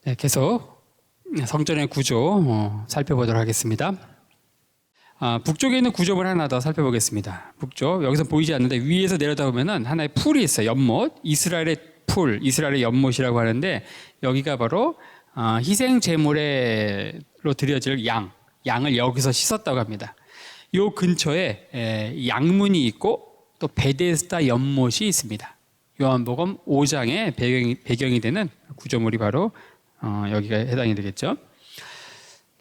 네, 계속 성전의 구조 살펴보도록 하겠습니다. 북쪽에 있는 구조물 하나 더 살펴보겠습니다. 북쪽, 여기서 보이지 않는데 위에서 내려다보면 하나의 풀이 있어요. 연못, 이스라엘의 풀, 이스라엘의 연못이라고 하는데 여기가 바로 희생 제물로 드려질 양을 여기서 씻었다고 합니다. 요 근처에 양문이 있고 또 베데스다 연못이 있습니다. 요한복음 5장의 배경이 되는 구조물이 바로 여기가 해당이 되겠죠.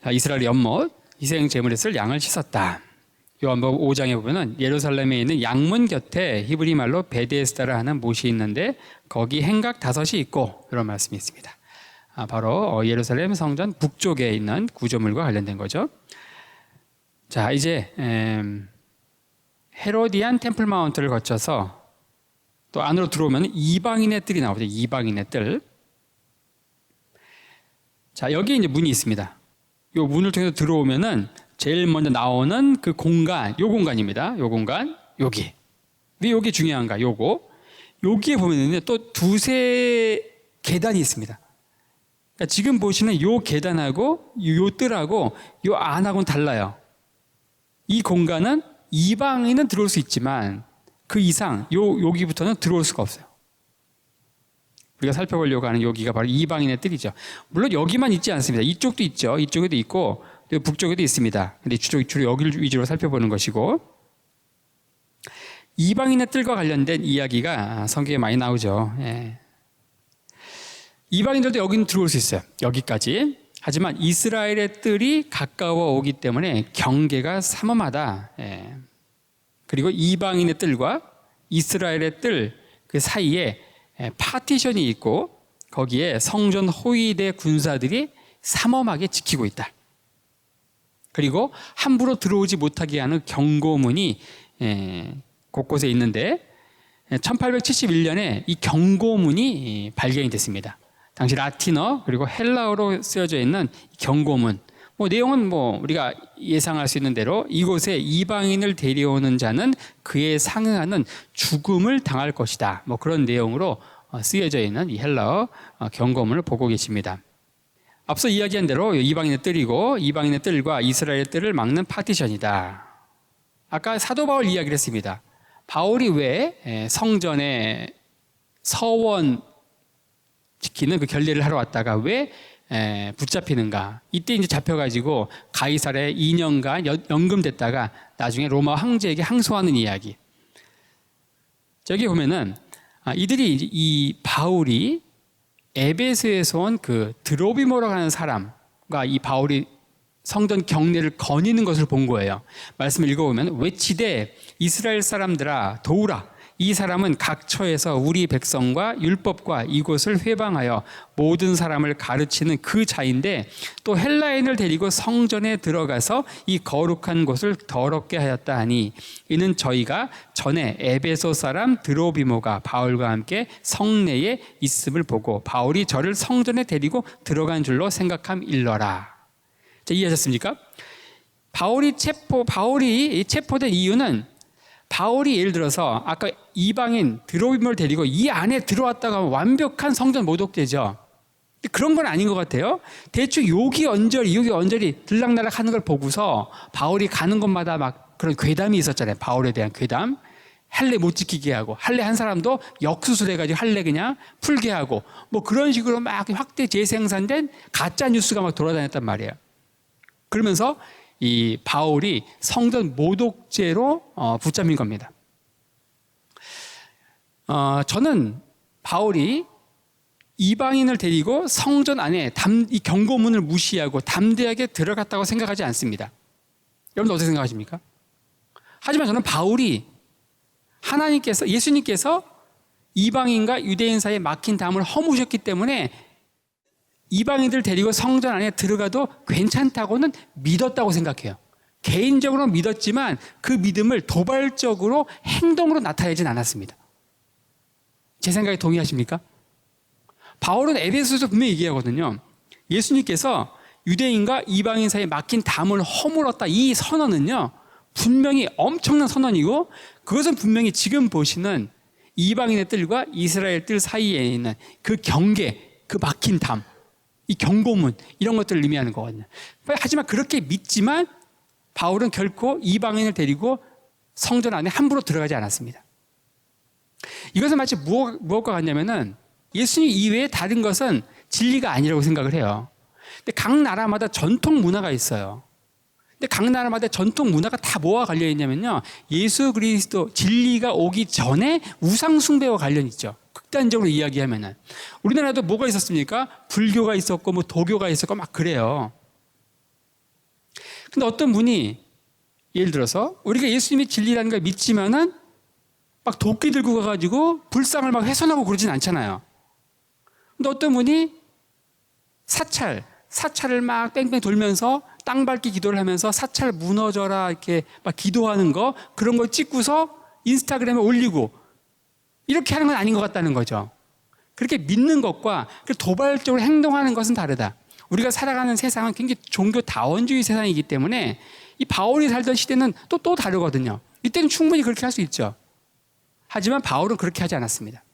자, 이스라엘 연못, 희생 제물에 쓸 양을 씻었다. 요한복음 5장에 보면은 예루살렘에 있는 양문 곁에 히브리 말로 베데스다라 하는 못이 있는데 거기 행각 5이 있고 이런 말씀이 있습니다. 바로 예루살렘 성전 북쪽에 있는 구조물과 관련된 거죠. 자, 이제 헤로디안 템플 마운트를 거쳐서 또 안으로 들어오면 이방인의 뜰이 나오죠. 이방인의 뜰. 자, 여기 이제 문이 있습니다. 이 문을 통해서 들어오면은 제일 먼저 나오는 그 공간, 요 공간입니다. 요 공간, 여기. 왜 여기 중요한가? 여기에 보면은 또 두세 계단이 있습니다. 그러니까 지금 보시는 요 계단하고 요 뜰하고 요 안하고는 달라요. 이 공간은 이방인은 들어올 수 있지만 그 이상 여기부터는 들어올 수가 없어요. 우리가 살펴보려고 하는 여기가 바로 이방인의 뜰이죠. 물론 여기만 있지 않습니다. 이쪽도 있죠. 이쪽에도 있고 북쪽에도 있습니다. 근데 주로 여기를 위주로 살펴보는 것이고, 이방인의 뜰과 관련된 이야기가 성경에 많이 나오죠. 예. 이방인들도 여기는 들어올 수 있어요. 여기까지. 하지만 이스라엘의 뜰이 가까워 오기 때문에 경계가 삼엄하다. 예. 그리고 이방인의 뜰과 이스라엘의 뜰 그 사이에 파티션이 있고 거기에 성전 호위대 군사들이 삼엄하게 지키고 있다. 그리고 함부로 들어오지 못하게 하는 경고문이 곳곳에 있는데 1871년에 이 경고문이 발견이 됐습니다. 당시 라틴어 그리고 헬라어로 쓰여져 있는 경고문. 내용은 우리가 예상할 수 있는 대로 이곳에 이방인을 데려오는 자는 그에 상응하는 죽음을 당할 것이다. 그런 내용으로 쓰여져 있는 이 헬라어 경고문을 보고 계십니다. 앞서 이야기한 대로 이방인의 뜰이고 이방인의 뜰과 이스라엘의 뜰을 막는 파티션이다. 아까 사도 바울 이야기를 했습니다. 바울이 왜 성전에 서원 지키는 그 결례를 하러 왔다가 왜 붙잡히는가? 이때 이제 잡혀가지고 가이사랴에 2년간 연금됐다가 나중에 로마 황제에게 항소하는 이야기. 저기 보면은 이들이 이 바울이 에베소에서 온 그 드로비모라고 하는 사람과 이 바울이 성전 경례를 거니는 것을 본 거예요. 말씀을 읽어보면 외치되 이스라엘 사람들아 도우라. 이 사람은 각 처에서 우리 백성과 율법과 이곳을 회방하여 모든 사람을 가르치는 그 자인데 또 헬라인을 데리고 성전에 들어가서 이 거룩한 곳을 더럽게 하였다 하니 이는 저희가 전에 에베소 사람 드로비모가 바울과 함께 성내에 있음을 보고 바울이 저를 성전에 데리고 들어간 줄로 생각함일러라. 자, 이해하셨습니까? 바울이 체포된 이유는 바울이 예를 들어서 아까 이방인 드로비모를 데리고 이 안에 들어왔다가 하면 완벽한 성전 모독죄죠. 그런 건 아닌 것 같아요. 대충 여기 언저리 들락날락 하는 걸 보고서 바울이 가는 곳마다 막 그런 괴담이 있었잖아요. 바울에 대한 괴담. 할례 못 지키게 하고 할례 한 사람도 역수술해가지고 할례 그냥 풀게 하고 그런 식으로 막 확대 재생산된 가짜 뉴스가 막 돌아다녔단 말이에요. 그러면서 이 바울이 성전 모독죄로 붙잡힌 겁니다. 저는 바울이 이방인을 데리고 성전 안에 이 경고문을 무시하고 담대하게 들어갔다고 생각하지 않습니다. 여러분 어떻게 생각하십니까? 하지만 저는 바울이 예수님께서 이방인과 유대인 사이에 막힌 담을 허무셨기 때문에 이방인들 데리고 성전 안에 들어가도 괜찮다고는 믿었다고 생각해요. 개인적으로 믿었지만 그 믿음을 도발적으로 행동으로 나타내진 않았습니다. 제 생각에 동의하십니까? 바울은 에베소에서 분명히 얘기하거든요. 예수님께서 유대인과 이방인 사이에 막힌 담을 허물었다. 이 선언은요, 분명히 엄청난 선언이고 그것은 분명히 지금 보시는 이방인의 뜰과 이스라엘 뜰 사이에 있는 그 경계, 그 막힌 담, 이 경고문 이런 것들을 의미하는 거거든요. 하지만 그렇게 믿지만 바울은 결코 이방인을 데리고 성전 안에 함부로 들어가지 않았습니다. 이것은 마치 무엇과 같냐면은 예수님 이외에 다른 것은 진리가 아니라고 생각을 해요. 근데 각 나라마다 전통 문화가 있어요. 근데 각 나라마다 전통 문화가 다 뭐와 관련이 있냐면요, 예수 그리스도 진리가 오기 전에 우상 숭배와 관련이 있죠. 극단적으로 이야기하면은 우리나라도 뭐가 있었습니까? 불교가 있었고 뭐 도교가 있었고 막 그래요. 근데 어떤 분이 예를 들어서 우리가 예수님이 진리라는 걸 믿지만은 막 도끼 들고 가가지고 불상을 막 훼손하고 그러진 않잖아요. 근데 어떤 분이 사찰을 막 뺑뺑 돌면서 땅 밟기 기도를 하면서 사찰 무너져라 이렇게 막 기도하는 거, 그런 거 찍고서 인스타그램에 올리고 이렇게 하는 건 아닌 것 같다는 거죠. 그렇게 믿는 것과 도발적으로 행동하는 것은 다르다. 우리가 살아가는 세상은 굉장히 종교 다원주의 세상이기 때문에 이 바울이 살던 시대는 또 다르거든요. 이때는 충분히 그렇게 할 수 있죠. 하지만 바울은 그렇게 하지 않았습니다.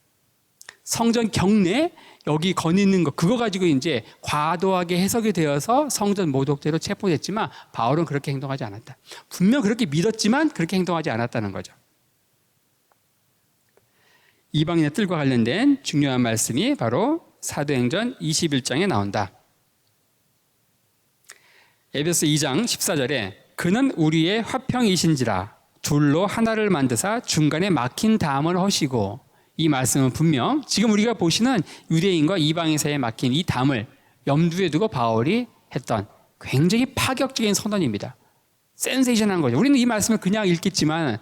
성전 경내 여기 거니는 거 그거 가지고 이제 과도하게 해석이 되어서 성전 모독죄로 체포됐지만 바울은 그렇게 행동하지 않았다. 분명 그렇게 믿었지만 그렇게 행동하지 않았다는 거죠. 이방인의 뜰과 관련된 중요한 말씀이 바로 사도행전 21장에 나온다. 에베소 2장 14절에 그는 우리의 화평이신지라 둘로 하나를 만드사 중간에 막힌 담을 허시고, 이 말씀은 분명 지금 우리가 보시는 유대인과 이방인 사이에 막힌 이 담을 염두에 두고 바울이 했던 굉장히 파격적인 선언입니다. 센세이션한 거죠. 우리는 이 말씀을 그냥 읽겠지만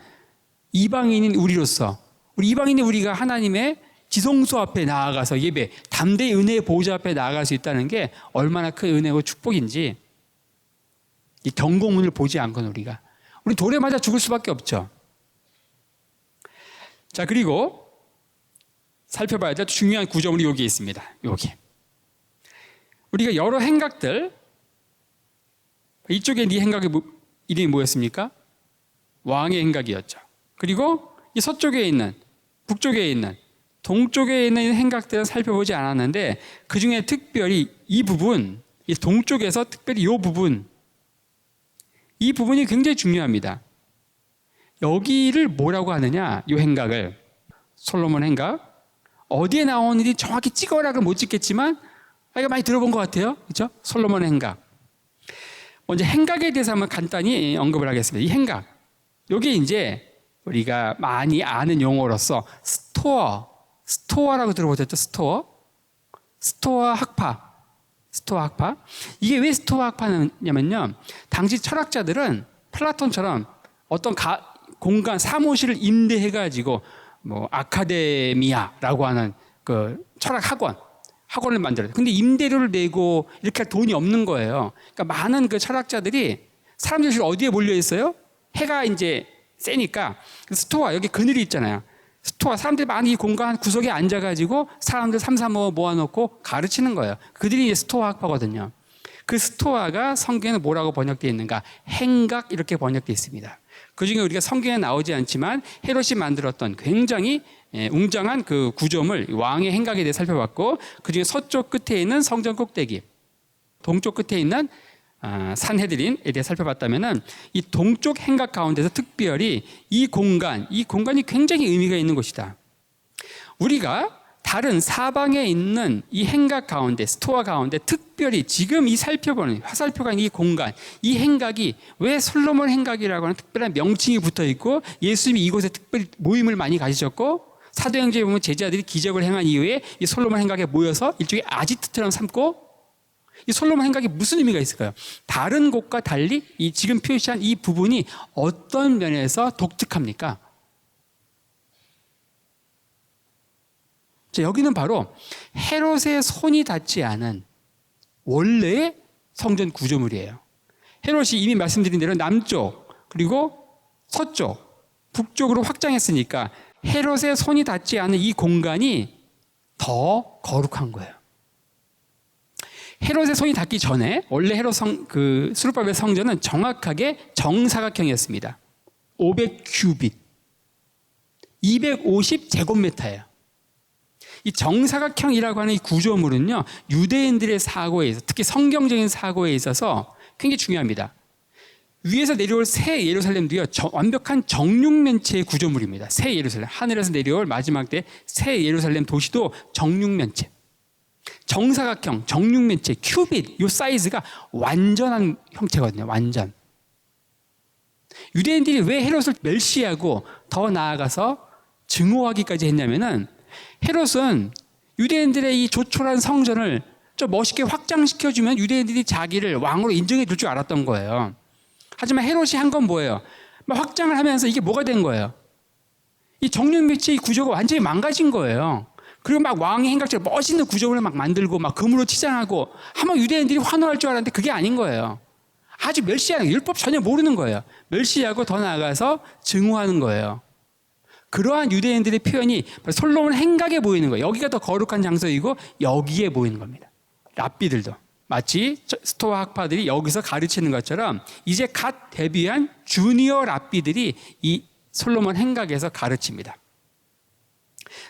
이방인인 우리로서, 우리 이방인이 우리가 하나님의 지성소 앞에 나아가서 예배, 담대히 은혜의 보좌 앞에 나아갈 수 있다는 게 얼마나 큰 은혜고 축복인지, 이 경고문을 보지 않고는 우리 돌에 맞아 죽을 수밖에 없죠. 자, 그리고 살펴봐야 될 중요한 구조물이 여기에 있습니다. 여기. 우리가 여러 행각들, 이쪽에 네 행각의 이름이 뭐였습니까? 왕의 행각이었죠. 그리고 이 서쪽에 있는, 북쪽에 있는, 동쪽에 있는 행각들은 살펴보지 않았는데 그 중에 특별히 이 부분, 이 동쪽에서 특별히 이 부분, 이 부분이 굉장히 중요합니다. 여기를 뭐라고 하느냐, 이 행각을. 솔로몬 행각. 어디에 나오는지 정확히 찍어라고 못 찍겠지만, 이거 많이 들어본 것 같아요. 그렇죠? 솔로몬 행각. 먼저 행각에 대해서 한번 간단히 언급을 하겠습니다. 이 행각. 여기 이제 우리가 많이 아는 용어로서 스토어라고 들어보셨죠? 스토어 학파. 이게 왜 스토아 학파냐면요, 당시 철학자들은 플라톤처럼 어떤 공간, 사무실을 임대해가지고 뭐 아카데미아라고 하는 그 철학 학원을 만들어요. 근데 임대료를 내고 이렇게 할 돈이 없는 거예요. 그러니까 많은 그 철학자들이 사람들이 어디에 몰려 있어요? 해가 이제 세니까 스토아, 여기 그늘이 있잖아요. 스토아, 사람들이 많이 이 공간 구석에 앉아가지고 사람들 삼삼오오 모아놓고 가르치는 거예요. 그들이 이제 스토아 학파거든요. 그 스토아가 성경에는 뭐라고 번역되어 있는가? 행각, 이렇게 번역되어 있습니다. 그 중에 우리가 성경에 나오지 않지만 헤롯이 만들었던 굉장히 웅장한 그 구조물, 왕의 행각에 대해 살펴봤고, 그 중에 서쪽 끝에 있는 성전 꼭대기, 동쪽 끝에 있는 산헤드린에 대해 살펴봤다면은 이 동쪽 행각 가운데서 특별히 이 공간이 굉장히 의미가 있는 곳이다. 우리가 다른 사방에 있는 이 행각 가운데, 스토아 가운데 특별히 지금 이 살펴보는 화살표가 있는 이 공간, 이 행각이 왜 솔로몬 행각이라고 하는 특별한 명칭이 붙어 있고, 예수님이 이곳에 특별히 모임을 많이 가지셨고, 사도행전에 보면 제자들이 기적을 행한 이후에 이 솔로몬 행각에 모여서 일종의 아지트처럼 삼고, 이 솔로몬 행각이 무슨 의미가 있을까요? 다른 곳과 달리 이 지금 표시한 이 부분이 어떤 면에서 독특합니까? 자, 여기는 바로 헤롯의 손이 닿지 않은 원래의 성전 구조물이에요. 헤롯이 이미 말씀드린 대로 남쪽, 그리고 서쪽, 북쪽으로 확장했으니까 헤롯의 손이 닿지 않은 이 공간이 더 거룩한 거예요. 헤롯의 손이 닿기 전에 원래 헤롯 스룹바벨 성전은 정확하게 정사각형이었습니다. 500 큐빗, 250 제곱미터예요. 이 정사각형이라고 하는 이 구조물은요, 유대인들의 사고에 있어서, 특히 성경적인 사고에 있어서 굉장히 중요합니다. 위에서 내려올 새 예루살렘도요, 완벽한 정육면체의 구조물입니다. 새 예루살렘, 하늘에서 내려올 마지막 때 새 예루살렘 도시도 정육면체, 정사각형, 정육면체, 큐빗, 이 사이즈가 완전한 형체거든요. 완전. 유대인들이 왜 헤롯을 멸시하고 더 나아가서 증오하기까지 했냐면은, 헤롯은 유대인들의 이 조촐한 성전을 좀 멋있게 확장시켜주면 유대인들이 자기를 왕으로 인정해 줄 줄 알았던 거예요. 하지만 헤롯이 한 건 뭐예요? 막 확장을 하면서 이게 뭐가 된 거예요? 이 정육면체의 구조가 완전히 망가진 거예요. 그리고 막 왕의 행각처럼 멋있는 구조물을 막 만들고 막 금으로 치장하고 하면 유대인들이 환호할 줄 알았는데 그게 아닌 거예요. 아주 멸시하는, 율법 전혀 모르는 거예요. 멸시하고 더 나아가서 증오하는 거예요. 그러한 유대인들의 표현이 솔로몬 행각에 보이는 거예요. 여기가 더 거룩한 장소이고 여기에 보이는 겁니다. 랍비들도 마치 스토아 학파들이 여기서 가르치는 것처럼 이제 갓 데뷔한 주니어 랍비들이 이 솔로몬 행각에서 가르칩니다.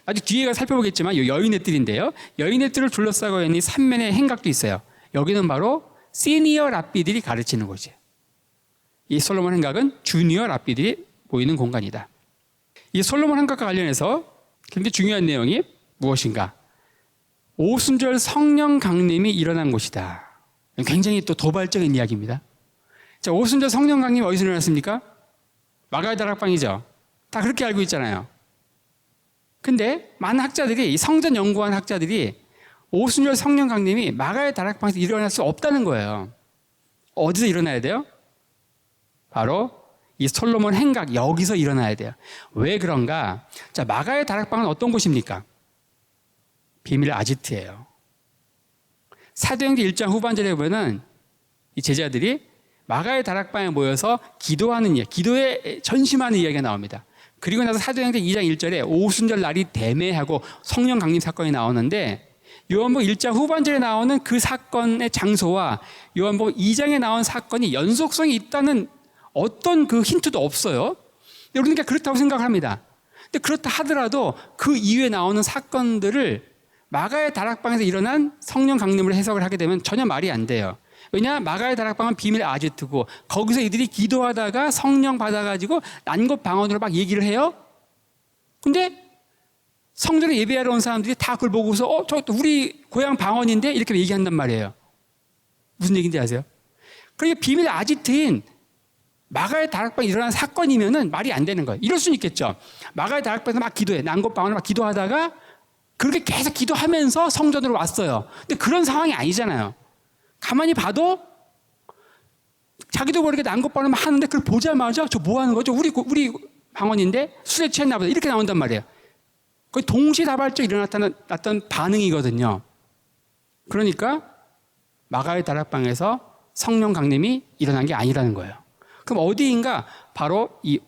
나중에 뒤에 가서 살펴보겠지만 이 여인의 뜰인데요, 여인의 뜰을 둘러싸고 있는 이 삼면의 행각도 있어요. 여기는 바로 시니어 랍비들이 가르치는 곳이에요. 이 솔로몬 행각은 주니어 랍비들이 보이는 공간이다. 이 솔로몬 행각과 관련해서 굉장히 중요한 내용이 무엇인가? 오순절 성령 강림이 일어난 곳이다. 굉장히 또 도발적인 이야기입니다. 자, 오순절 성령 강림이 어디서 일어났습니까? 마가의 다락방이죠. 다 그렇게 알고 있잖아요. 근데 많은 학자들이, 이 성전 연구한 학자들이 오순절 성령 강림이 마가의 다락방에서 일어날 수 없다는 거예요. 어디서 일어나야 돼요? 바로 이 솔로몬 행각, 여기서 일어나야 돼요. 왜 그런가? 자, 마가의 다락방은 어떤 곳입니까? 비밀 아지트예요. 사도행전 1장 후반절에 보면은 이 제자들이 마가의 다락방에 모여서 기도하는 이야기, 기도에 전심하는 이야기가 나옵니다. 그리고 나서 사도행전 2장 1절에 오순절 날이 대매하고 성령 강림 사건이 나오는데, 요한복음 1장 후반절에 나오는 그 사건의 장소와 요한복음 2장에 나온 사건이 연속성이 있다는 어떤 그 힌트도 없어요. 그러니까 그렇다고 생각합니다. 근데 그렇다 하더라도 그 이후에 나오는 사건들을 마가의 다락방에서 일어난 성령 강림으로 해석을 하게 되면 전혀 말이 안 돼요. 왜냐? 마가의 다락방은 비밀 아지트고 거기서 이들이 기도하다가 성령 받아가지고 난곳 방언으로 막 얘기를 해요. 근데 성전에 예배하러 온 사람들이 다 그걸 보고서 저 우리 고향 방언인데 이렇게 얘기한단 말이에요. 무슨 얘기인지 아세요? 그러니까 비밀 아지트인 마가의 다락방에 일어난 사건이면은 말이 안 되는 거예요. 이럴 수는 있겠죠. 마가의 다락방에서 막 기도해, 난곳 방언을 막 기도하다가 그렇게 계속 기도하면서 성전으로 왔어요. 근데 그런 상황이 아니잖아요. 가만히 봐도 자기도 모르게 난곳 방언을 막 하는데 그걸 보자마자 저 뭐 하는 거죠? 우리 방언인데 술에 취했나 보다. 이렇게 나온단 말이에요. 거의 동시다발적으로 일어났던 반응이거든요. 그러니까 마가의 다락방에서 성령 강림이 일어난 게 아니라는 거예요. 그럼 어디인가? 바로 이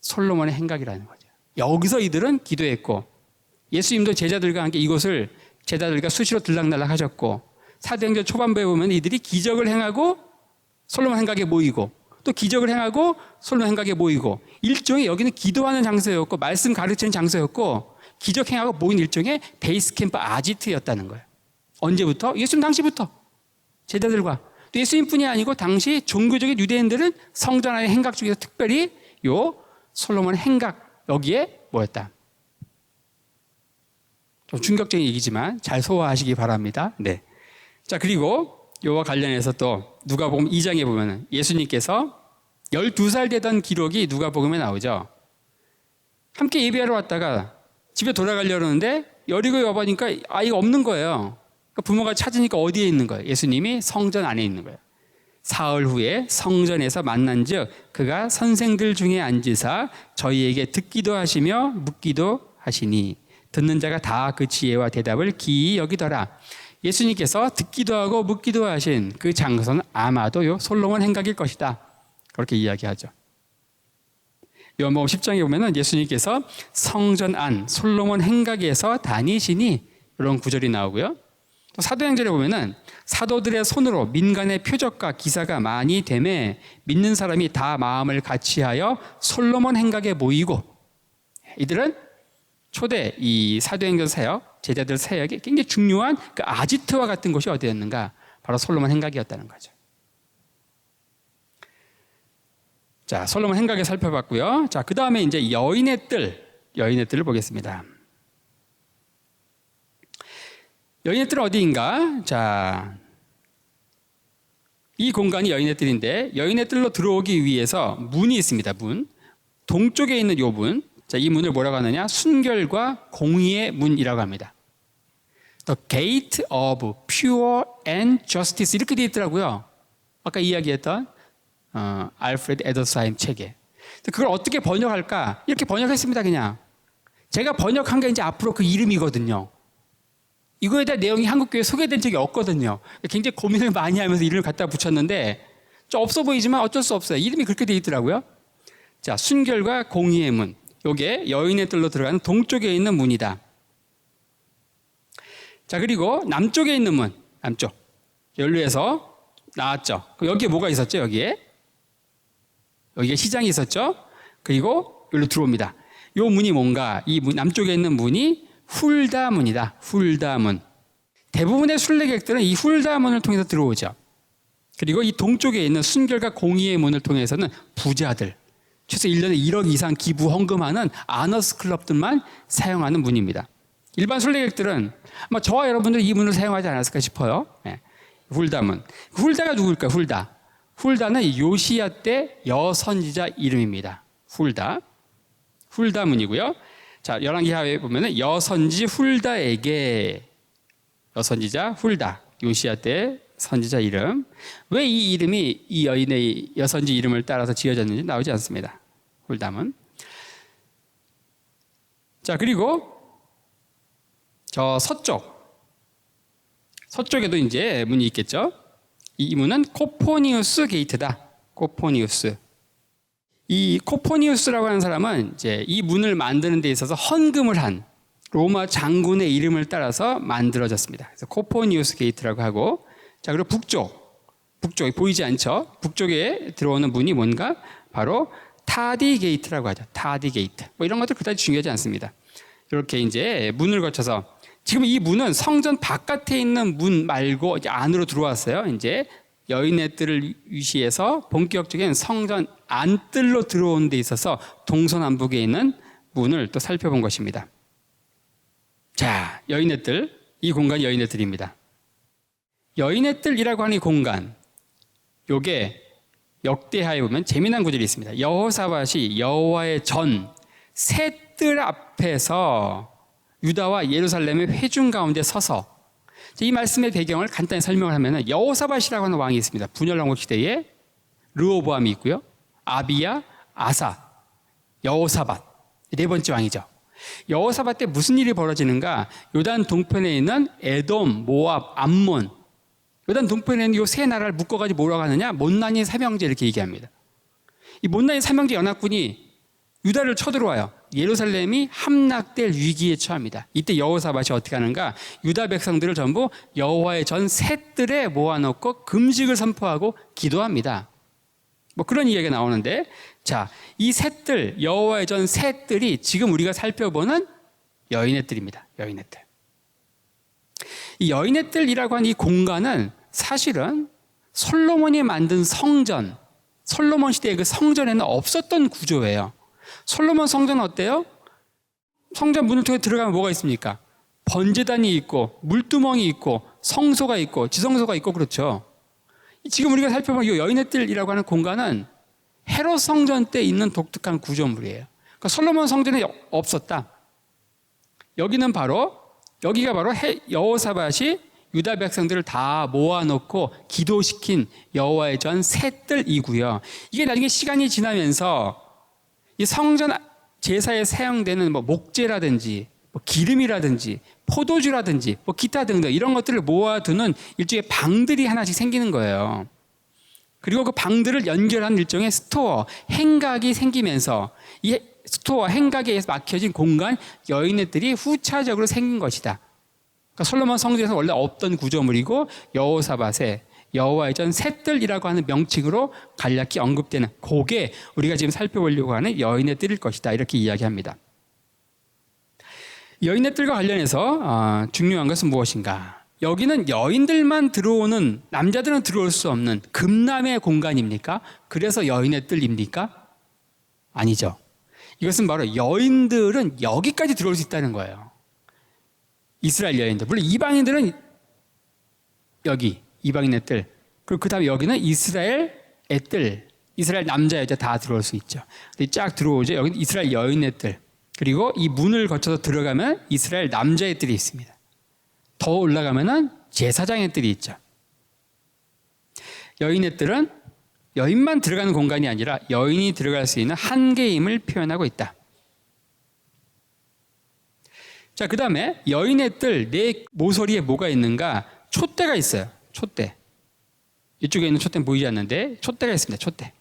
솔로몬의 행각이라는 거죠. 여기서 이들은 기도했고, 예수님도 제자들과 함께 이곳을 제자들과 수시로 들락날락 하셨고, 사도행전 초반부에 보면 이들이 기적을 행하고 솔로몬 행각에 모이고, 또 기적을 행하고 솔로몬 행각에 모이고, 일종의 여기는 기도하는 장소였고 말씀 가르치는 장소였고 기적 행하고 모인 일종의 베이스 캠프 아지트였다는 거예요. 언제부터? 예수님 당시부터 제자들과, 또 예수님뿐이 아니고 당시 종교적인 유대인들은 성전 안의 행각 중에서 특별히 요 솔로몬 행각 여기에 모였다. 좀 충격적인 얘기지만 잘 소화하시기 바랍니다. 네. 자, 그리고 요와 관련해서 또 누가복음 2장에 보면은 예수님께서 12살 되던 기록이 누가복음에 나오죠. 함께 예배하러 왔다가 집에 돌아가려는데 여리고에 와보니까 아이가 없는 거예요. 그러니까 부모가 찾으니까 어디에 있는 거예요? 예수님이 성전 안에 있는 거예요. 사흘 후에 성전에서 만난즉 그가 선생들 중에 앉으사 저희에게 듣기도 하시며 묻기도 하시니 듣는 자가 다 그 지혜와 대답을 기이 여기더라. 예수님께서 듣기도 하고 묻기도 하신 그 장소는 아마도 요 솔로몬 행각일 것이다. 그렇게 이야기하죠. 요한복음 10장에 보면은 예수님께서 성전 안 솔로몬 행각에서 다니시니 이런 구절이 나오고요. 또 사도행전에 보면은 사도들의 손으로 민간의 표적과 기사가 많이 되매 믿는 사람이 다 마음을 같이하여 솔로몬 행각에 모이고, 이들은 초대 이 사도행전 사역 제자들 사역에 굉장히 중요한 그 아지트와 같은 곳이 어디였는가? 바로 솔로몬 행각이었다는 거죠. 자, 솔로몬 행각에 살펴봤고요. 자, 그 다음에 이제 여인의 뜰을 보겠습니다. 여인의 뜰은 어디인가? 자, 이 공간이 여인의 뜰인데 여인의 뜰로 들어오기 위해서 문이 있습니다. 문. 동쪽에 있는 요 문. 자, 이 문을 뭐라고 하느냐? 순결과 공의의 문이라고 합니다. The Gate of Pure and Justice 이렇게 되어 있더라고요. 아까 이야기했던 알프레드 에더사임 책에. 그걸 어떻게 번역할까? 이렇게 번역했습니다. 그냥 제가 번역한 게 이제 앞으로 그 이름이거든요. 이거에 대한 내용이 한국교회에 소개된 적이 없거든요. 굉장히 고민을 많이 하면서 이름을 갖다 붙였는데 좀 없어 보이지만 어쩔 수 없어요. 이름이 그렇게 되어 있더라고요. 자, 순결과 공의의 문. 요게 여인의 뜰로 들어가는 동쪽에 있는 문이다. 자, 그리고 남쪽에 있는 문. 남쪽. 연루에서 나왔죠. 여기에 뭐가 있었죠? 여기에 시장이 있었죠. 그리고 여기로 들어옵니다. 요 문이 뭔가? 이 문, 남쪽에 있는 문이 훌다문이다. 훌다문. 대부분의 순례객들은 이 훌다문을 통해서 들어오죠. 그리고 이 동쪽에 있는 순결과 공의의 문을 통해서는 부자들, 최소 1년에 1억 이상 기부 헌금하는 아너스 클럽들만 사용하는 문입니다. 일반 순례객들은 아마 저와 여러분들이 이 문을 사용하지 않았을까 싶어요. 네. 훌다문. 훌다가 누굴까? 훌다는 요시야 때 여선지자 이름입니다. 훌다문이고요. 자, 열왕기하에 보면은 여선지 훌다에게, 여선지자 훌다, 요시야 때 선지자 이름. 왜 이 이름이 이 여인의 여선지 이름을 따라서 지어졌는지 나오지 않습니다. 훌다문. 자, 그리고 저 서쪽에도 이제 문이 있겠죠. 이 문은 코포니우스 게이트다. 코포니우스. 이 코포니우스라고 하는 사람은 이제 이 문을 만드는 데 있어서 헌금을 한 로마 장군의 이름을 따라서 만들어졌습니다. 그래서 코포니우스 게이트라고 하고, 자, 그리고 북쪽이 보이지 않죠? 북쪽에 들어오는 문이 뭔가? 바로 타디 게이트라고 하죠. 타디 게이트. 뭐 이런 것들 그다지 중요하지 않습니다. 이렇게 이제 문을 거쳐서 지금 이 문은 성전 바깥에 있는 문 말고 이제 안으로 들어왔어요. 이제 여인의 뜰을 위시해서 본격적인 성전 안뜰로 들어오는 데 있어서 동서남북에 있는 문을 또 살펴본 것입니다. 자, 여인의 뜰, 이 공간이 여인의 뜰입니다. 여인의 뜰이라고 하는 이 공간, 요게 역대하에 보면 재미난 구절이 있습니다. 여호사밧이 여호와의 전 새 뜰 앞에서 유다와 예루살렘의 회중 가운데 서서, 이 말씀의 배경을 간단히 설명을 하면 여호사밧이라고 하는 왕이 있습니다. 분열왕국 시대에 르호보암이 있고요, 아비야, 아사, 여호사밧, 네 번째 왕이죠. 여호사밧 때 무슨 일이 벌어지는가? 요단 동편에 있는 에돔, 모압, 암몬, 요단 동편에 있는 이 세 나라를 묶어가지고 뭐라고 하느냐? 못난이 삼형제 이렇게 얘기합니다. 이 못난이 삼형제 연합군이 유다를 쳐들어와요. 예루살렘이 함락될 위기에 처합니다. 이때 여호사밧이 어떻게 하는가? 유다 백성들을 전부 여호와의 전 새 뜰에 모아놓고 금식을 선포하고 기도합니다. 뭐 그런 이야기가 나오는데, 자, 이 새 뜰, 여호와의 전 새 뜰이 지금 우리가 살펴보는 여인의 뜰입니다. 여인의 뜰. 이 여인의 뜰이라고 하는 이 공간은 사실은 솔로몬이 만든 성전, 솔로몬 시대의 그 성전에는 없었던 구조예요. 솔로몬 성전은 어때요? 성전 문을 통해 들어가면 뭐가 있습니까? 번제단이 있고, 물두멍이 있고, 성소가 있고, 지성소가 있고, 그렇죠. 지금 우리가 살펴본 이 여인의 뜰이라고 하는 공간은 헤롯 성전 때 있는 독특한 구조물이에요. 그러니까 솔로몬 성전에 없었다. 여기가 바로 여호사밧이 유다 백성들을 다 모아놓고 기도시킨 여호와의 전 새 뜰이고요. 이게 나중에 시간이 지나면서 이 성전 제사에 사용되는 뭐 목재라든지 뭐 기름이라든지 포도주라든지 뭐 기타 등등 이런 것들을 모아두는 일종의 방들이 하나씩 생기는 거예요. 그리고 그 방들을 연결한 일종의 스토어, 행각이 생기면서 이 스토어, 행각에 막혀진 공간, 여인의 뜰이 후차적으로 생긴 것이다. 그러니까 솔로몬 성전에서 원래 없던 구조물이고 여호사밧의 여호와의 전 새 뜰이라고 하는 명칭으로 간략히 언급되는 그게 우리가 지금 살펴보려고 하는 여인의 뜰일 것이다. 이렇게 이야기합니다. 여인의 뜰과 관련해서 중요한 것은 무엇인가? 여기는 여인들만 들어오는, 남자들은 들어올 수 없는 금남의 공간입니까? 그래서 여인의 뜰입니까? 아니죠. 이것은 바로 여인들은 여기까지 들어올 수 있다는 거예요. 이스라엘 여인들. 물론 이방인들은 여기 이방인의 뜰, 그리고 그 다음에 여기는 이스라엘의 뜰, 이스라엘 남자 여자 다 들어올 수 있죠. 쫙 들어오죠. 여기는 이스라엘 여인의 뜰, 그리고 이 문을 거쳐서 들어가면 이스라엘 남자의 뜰이 있습니다. 더 올라가면은 제사장의 뜰이 있죠. 여인의 뜰은 여인만 들어가는 공간이 아니라 여인이 들어갈 수 있는 한계임을 표현하고 있다. 자, 그 다음에 여인의 뜰, 내 모서리에 뭐가 있는가? 촛대가 있어요. 촛대. 이쪽에 있는 촛대는 보이지 않는데 촛대가 있습니다. 촛대.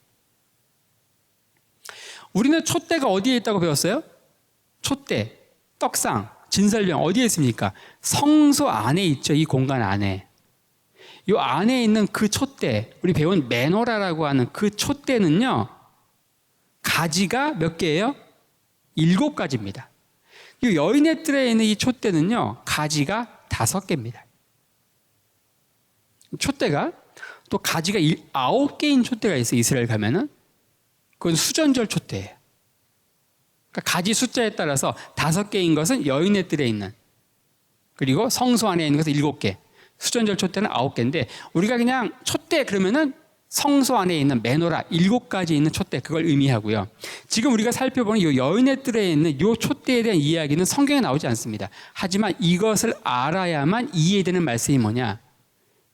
우리는 촛대가 어디에 있다고 배웠어요? 촛대, 떡상, 진설병 어디에 있습니까? 성소 안에 있죠. 이 공간 안에. 이 안에 있는 그 촛대, 우리 배운 메노라라고 하는 그 촛대는요, 가지가 몇 개예요? 7가지입니다. 이 여인의 뜰에 있는 이 촛대는요, 가지가 5개입니다. 촛대가 또 가지가 9개인 촛대가 있어요. 이스라엘 가면은. 그건 수전절 촛대예요. 그러니까 가지 숫자에 따라서 5개인 것은 여인의 뜰에 있는, 그리고 성소 안에 있는 것은 7개, 수전절 촛대는 9개인데, 우리가 그냥 촛대 그러면은 성소 안에 있는 메노라 7가지 있는 촛대, 그걸 의미하고요. 지금 우리가 살펴보는 이 여인의 뜰에 있는 이 촛대에 대한 이야기는 성경에 나오지 않습니다. 하지만 이것을 알아야만 이해되는 말씀이 뭐냐?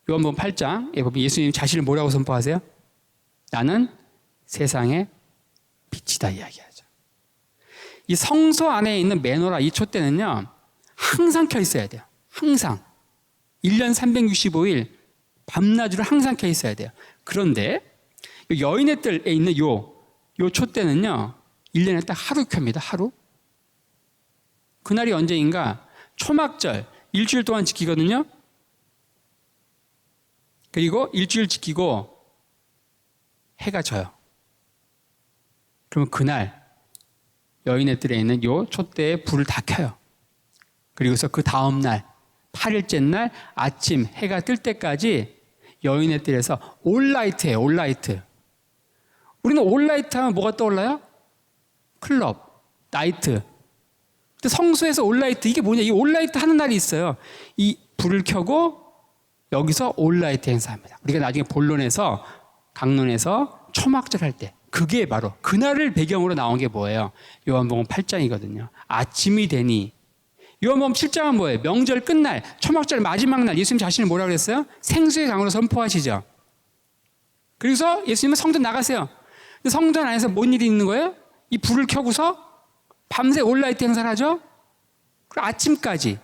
요한복음 8장에 보면 예수님 자신을 뭐라고 선포하세요? 나는 세상의 빛이다 이야기하죠. 이 성소 안에 있는 메노라 이 촛대는요, 항상 켜 있어야 돼요. 항상. 1년 365일 밤낮으로 항상 켜 있어야 돼요. 그런데 여인의 뜰에 있는 요 촛대는요, 1년에 딱 하루 켭니다. 하루. 그날이 언제인가? 초막절. 일주일 동안 지키거든요. 그리고 일주일 지키고 해가 져요. 그러면 그날 여인의 뜰에 있는 요 촛대에 불을 다 켜요. 그리고서 그 다음 날 8일째 날 아침 해가 뜰 때까지 여인의 뜰에서 올라이트예요. 올라이트. 우리는 올라이트 하면 뭐가 떠올라요? 클럽, 나이트. 근데 성소에서 올라이트, 이게 뭐냐? 이 올라이트 하는 날이 있어요. 이 불을 켜고 여기서 올라이트 행사합니다. 우리가 나중에 본론에서, 강론에서 초막절 할 때, 그게 바로 그날을 배경으로 나온 게 뭐예요? 요한복음 8장이거든요. 아침이 되니. 요한복음 7장은 뭐예요? 명절 끝날, 초막절 마지막 날, 예수님 자신을 뭐라 그랬어요? 생수의 강으로 선포하시죠. 그래서 예수님은 성전 나가세요. 근데 성전 안에서 뭔 일이 있는 거예요? 이 불을 켜고서 밤새 올라이트 행사를 하죠. 그리고 아침까지.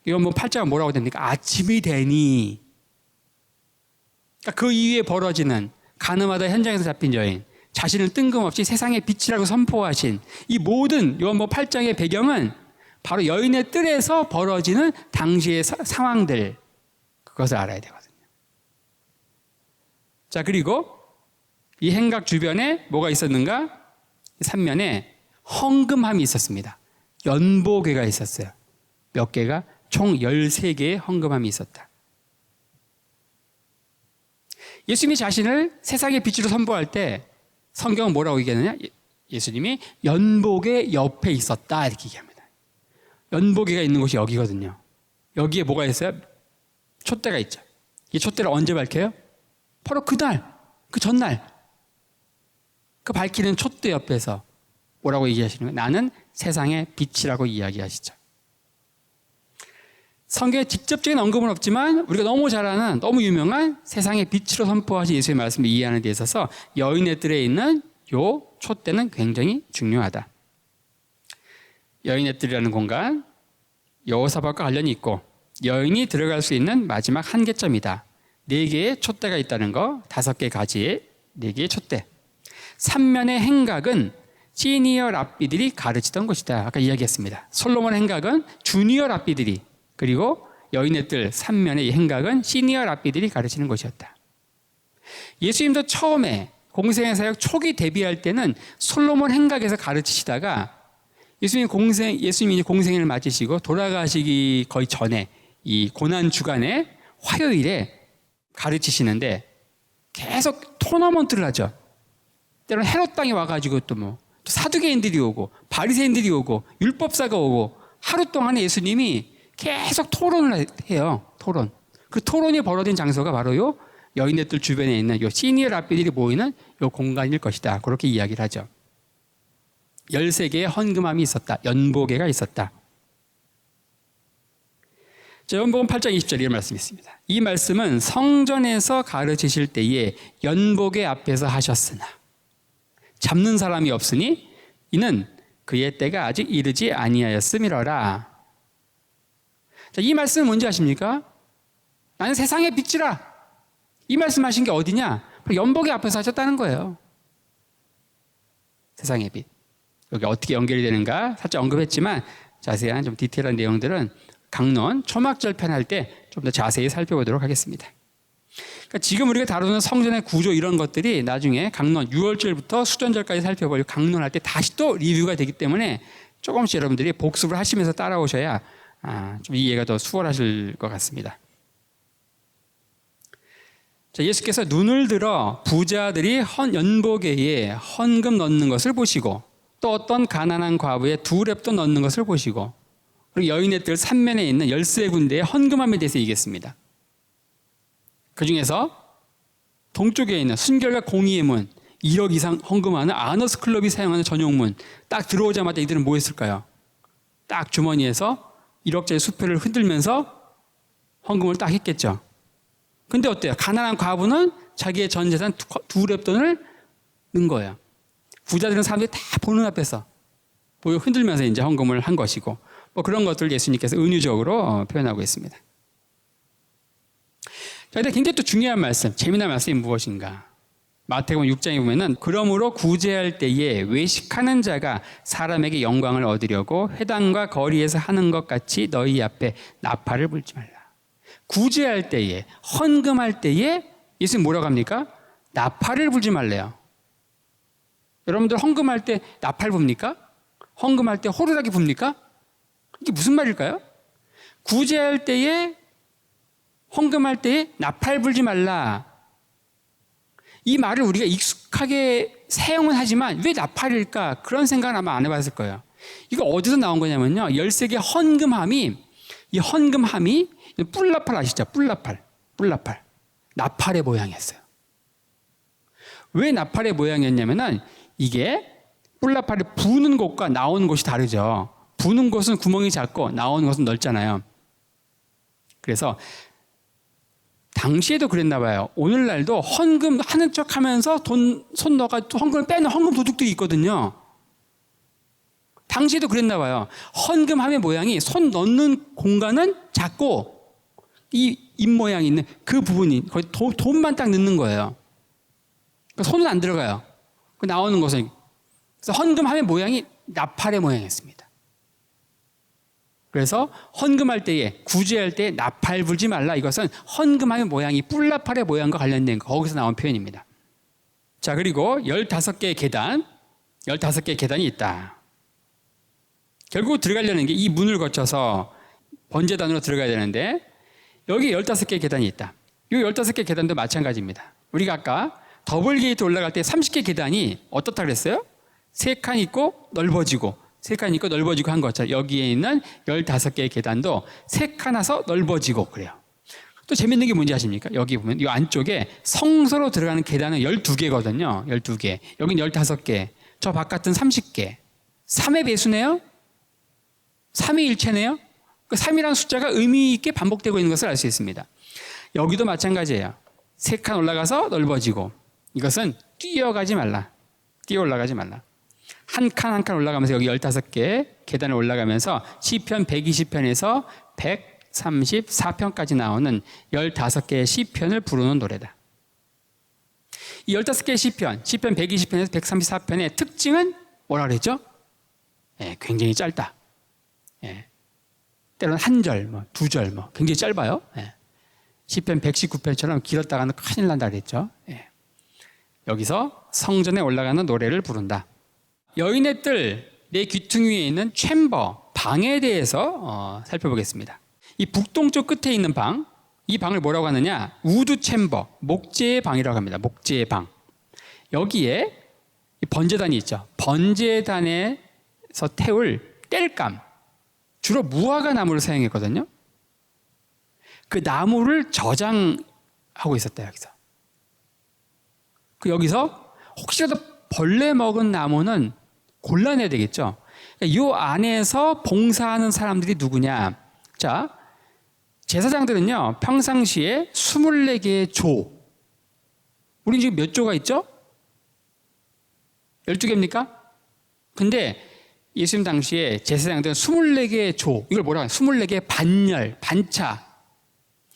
요한복음 8장은 뭐라고 됩니까? 아침이 되니. 그러니까 그 이후에 벌어지는 가늠하다 현장에서 잡힌 여인, 자신을 뜬금없이 세상의 빛이라고 선포하신 이 모든 요한복음 8장의 배경은 바로 여인의 뜰에서 벌어지는 당시의 상황들, 그것을 알아야 되거든요. 자, 그리고 이 행각 주변에 뭐가 있었는가? 3면에 헝금함이 있었습니다. 연보궤가 있었어요. 몇 개가? 총 13개의 헝금함이 있었다. 예수님이 자신을 세상의 빛으로 선포할 때 성경은 뭐라고 얘기하느냐? 예수님이 연보궤 옆에 있었다 이렇게 얘기합니다. 연보궤가 있는 곳이 여기거든요. 여기에 뭐가 있어요? 촛대가 있죠. 이 촛대를 언제 밝혀요? 바로 그날, 그 전날. 그 밝히는 촛대 옆에서 뭐라고 얘기하시는 거예요? 나는 세상의 빛이라고 이야기하시죠. 성경에 직접적인 언급은 없지만 우리가 너무 잘 아는, 너무 유명한 세상의 빛으로 선포하신 예수의 말씀을 이해하는 데 있어서 여인의 뜰에 있는 요 촛대는 굉장히 중요하다. 여인의 뜰이라는 공간, 여호사밧과 관련이 있고 여인이 들어갈 수 있는 마지막 한계점이다. 4개의 촛대가 있다는 거, 5개 가지에 4개의 촛대. 3면의 행각은 시니어 랍비들이 가르치던 것이다. 아까 이야기했습니다. 솔로몬 행각은 주니어 랍비들이, 그리고 여인의 뜰 3면의 이 행각은 시니어 랍비들이 가르치는 것이었다. 예수님도 처음에 공생의 사역 초기 데뷔할 때는 솔로몬 행각에서 가르치시다가 예수님이 이제 공생애를 맞으시고 돌아가시기 거의 전에 이 고난 주간에 화요일에 가르치시는데 계속 토너먼트를 하죠. 때로는 헤롯 땅에 와가지고 또 사두개인들이 오고 바리새인들이 오고 율법사가 오고 하루 동안에 예수님이 계속 토론을 해요. 토론. 그 토론이 벌어진 장소가 바로 요 여인의 뜰 주변에 있는 요 시니어 랍비들이 모이는 요 공간일 것이다. 그렇게 이야기를 하죠. 13개의 헌금함이 있었다. 연보개가 있었다. 자, 요한복음 8장 20절 이런 말씀이 있습니다. 이 말씀은 성전에서 가르치실 때에 연보개 앞에서 하셨으나 잡는 사람이 없으니 이는 그의 때가 아직 이르지 아니하였음이러라. 자, 이 말씀은 뭔지 아십니까? 나는 세상의 빛이라. 이 말씀하신 게 어디냐? 연보개 앞에서 하셨다는 거예요. 세상의 빛. 여기 어떻게 연결이 되는가 살짝 언급했지만 자세한 좀 디테일한 내용들은 강론 초막절편 할 때 좀 더 자세히 살펴보도록 하겠습니다. 그러니까 지금 우리가 다루는 성전의 구조 이런 것들이 나중에 강론 6월절부터 수전절까지 살펴보려고 강론할 때 다시 또 리뷰가 되기 때문에 조금씩 여러분들이 복습을 하시면서 따라오셔야 좀 이해가 더 수월하실 것 같습니다. 자, 예수께서 눈을 들어 부자들이 연보개에 헌금 넣는 것을 보시고 또 어떤 가난한 과부의 2렙도 넣는 것을 보시고 그리고 여인의 뜰 삼면에 있는 13군데의 헌금함에 대해서 얘기했습니다. 그 중에서 동쪽에 있는 순결과 공의의 문 1억 이상 헌금하는 아너스 클럽이 사용하는 전용문 딱 들어오자마자 이들은 뭐 했을까요? 딱 주머니에서 1억짜리 수표를 흔들면서 헌금을 딱 했겠죠. 근데 어때요? 가난한 과부는 자기의 전 재산 2렙 돈을 넣은 거예요. 부자들은 사람들이 다 보는 앞에서 흔들면서 이제 헌금을 한 것이고 그런 것들을 예수님께서 은유적으로 표현하고 있습니다. 자, 근데 굉장히 또 중요한 말씀, 재미난 말씀이 무엇인가? 마태복음 6장에 보면은 그러므로 구제할 때에 외식하는 자가 사람에게 영광을 얻으려고 회당과 거리에서 하는 것 같이 너희 앞에 나팔을 불지 말라. 구제할 때에, 헌금할 때에 예수님 뭐라고 합니까? 나팔을 불지 말래요. 여러분들 헌금할 때 나팔 붑니까? 헌금할 때 호루라기 붑니까? 이게 무슨 말일까요? 구제할 때에, 헌금할 때에 나팔 불지 말라. 이 말을 우리가 익숙하게 사용은 하지만 왜 나팔일까? 그런 생각은 아마 안 해봤을 거예요. 이거 어디서 나온 거냐면요. 13개 헌금함이, 이 헌금함이 뿔나팔 아시죠? 뿔나팔. 나팔의 모양이었어요. 왜 나팔의 모양이었냐면은 이게 뿔나팔이 부는 곳과 나오는 곳이 다르죠. 부는 곳은 구멍이 작고 나오는 곳은 넓잖아요. 그래서 당시에도 그랬나 봐요. 오늘날도 헌금 하는 척 하면서 손 넣어가 헌금을 빼는 헌금 도둑들이 있거든요. 당시에도 그랬나 봐요. 헌금함의 모양이 손 넣는 공간은 작고 이 입 모양이 있는 그 부분이 거의 돈만 딱 넣는 거예요. 그러니까 손은 안 들어가요. 그 나오는 것은. 그래서 헌금함의 모양이 나팔의 모양이었습니다. 그래서 헌금할 때에, 구제할 때에 나팔 불지 말라. 이것은 헌금함의 모양이 뿔나팔의 모양과 관련된 거, 거기서 나온 표현입니다. 자, 그리고 15개의 계단, 15개의 계단이 있다. 결국 들어가려는 게 이 문을 거쳐서 번제단으로 들어가야 되는데 여기 15개의 계단이 있다. 이 15개 계단도 마찬가지입니다. 우리가 아까 더블 게이트 올라갈 때 30개 계단이 어떻다 그랬어요? 3칸 있고 넓어지고 3칸 있고 넓어지고 한 것처럼 여기에 있는 15개의 계단도 3칸 와서 넓어지고 그래요. 또 재밌는 게 뭔지 아십니까? 여기 보면 이 안쪽에 성소로 들어가는 계단은 12개거든요. 12개. 여긴 15개. 저 바깥은 30개. 3의 배수네요? 3의 일체네요? 그 3이라는 숫자가 의미 있게 반복되고 있는 것을 알 수 있습니다. 여기도 마찬가지예요. 3칸 올라가서 넓어지고 이것은 뛰어가지 말라. 뛰어 올라가지 말라. 한 칸 한 칸 올라가면서 여기 15개 계단을 올라가면서 시편 120편에서 134편까지 나오는 15개의 시편을 부르는 노래다. 이 15개의 시편 120편에서 134편의 특징은 뭐라 그랬죠? 굉장히 짧다. 때로는 한 절, 두 절, 굉장히 짧아요. 시편 119편처럼 길었다가는 큰일 난다 그랬죠. 여기서 성전에 올라가는 노래를 부른다. 여인의 뜰 내 귀퉁이에 있는 챔버, 방에 대해서 살펴보겠습니다. 이 북동쪽 끝에 있는 방, 이 방을 뭐라고 하느냐? 우드 챔버, 목재의 방이라고 합니다. 목재의 방. 여기에 이 번제단이 있죠. 번제단에서 태울 땔감, 주로 무화과 나무를 사용했거든요. 그 나무를 저장하고 있었다, 여기서. 여기서 혹시라도 벌레 먹은 나무는 골라내야 되겠죠. 이 안에서 봉사하는 사람들이 누구냐? 자, 제사장들은요, 평상시에 24개의 조. 우리 지금 몇 조가 있죠? 12개입니까? 근데 예수님 당시에 제사장들은 24개의 조, 이걸 뭐라고 하냐? 24개의 반열, 반차.